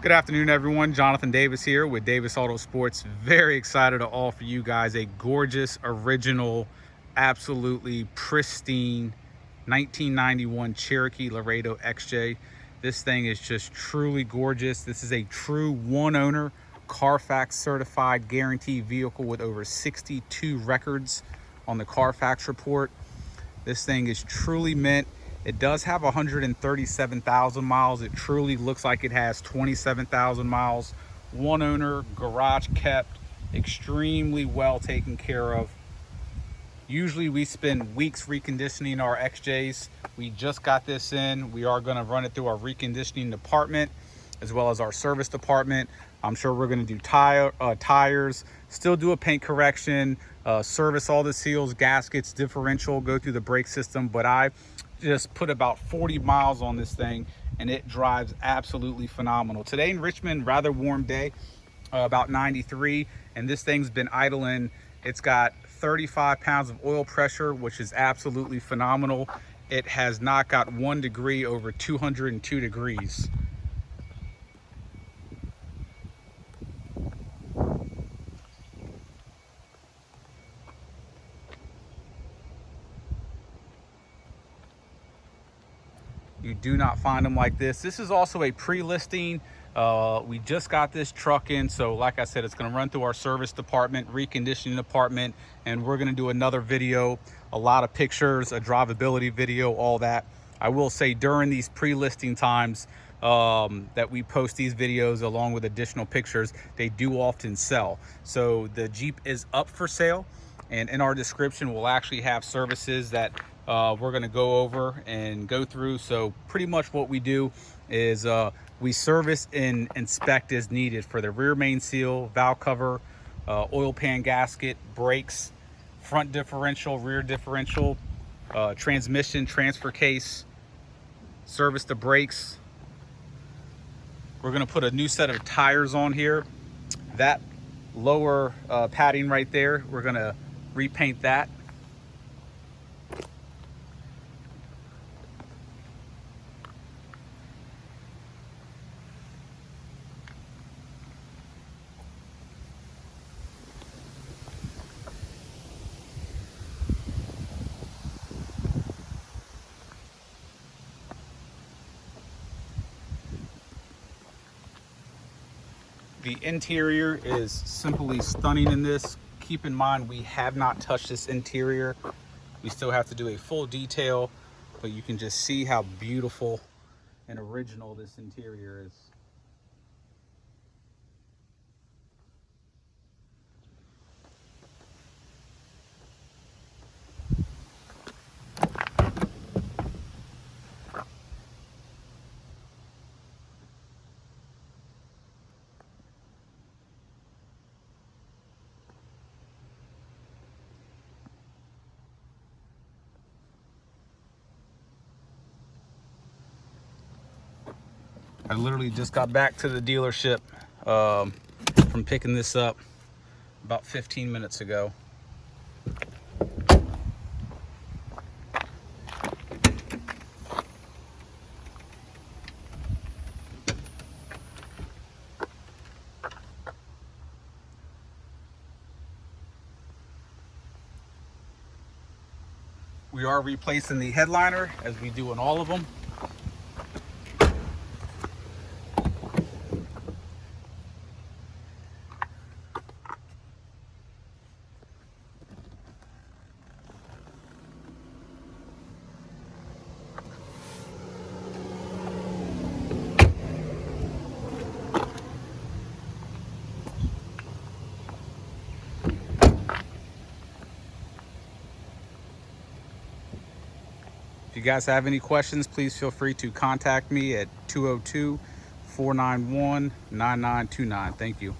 Good afternoon, everyone. Jonathan Davis here with Davis AutoSports. Very excited to offer you guys a gorgeous, original, absolutely pristine 1991 Cherokee LAREDO XJ. This thing is just truly gorgeous. This is a true one-owner, Carfax certified guaranteed vehicle with over 62 records on the Carfax report. This thing is truly mint. It does have 137,000 miles. It truly looks like it has 27,000 miles. One owner, garage kept, extremely well taken care of. Usually we spend weeks reconditioning our XJs. We just got this in. We are gonna run it through our reconditioning department as well as our service department. I'm sure we're gonna do tires, still do a paint correction, service all the seals, gaskets, differential, go through the brake system, but I just put about 40 miles on this thing and it drives absolutely phenomenal. Today in Richmond, rather warm day, about 93, and this thing's been idling. It's got 35 pounds of oil pressure, which is absolutely phenomenal. It has not got 1 degree over 202 degrees. You do not find them like this. This is also a pre-listing. We just got this truck in, so like I said, it's going to run through our service department, reconditioning department, and we're going to do another video, a lot of pictures, a drivability video, all that. I will say during these pre-listing times that we post these videos along with additional pictures, they do often sell. So the Jeep is up for sale, and in our description we'll actually have services that we're going to go over and go through. So pretty much what we do is we service and inspect as needed for the rear main seal, valve cover, oil pan gasket, brakes, front differential, rear differential, transmission, transfer case, service the brakes. We're going to put a new set of tires on here. That lower padding right there, we're going to repaint that. The interior is simply stunning in this. Keep in mind, we have not touched this interior. We still have to do a full detail, but you can just see how beautiful and original this interior is. I literally just got back to the dealership from picking this up about 15 minutes ago. We are replacing the headliner as we do in all of them. If you guys have any questions, please feel free to contact me at 202-491-9929. Thank you.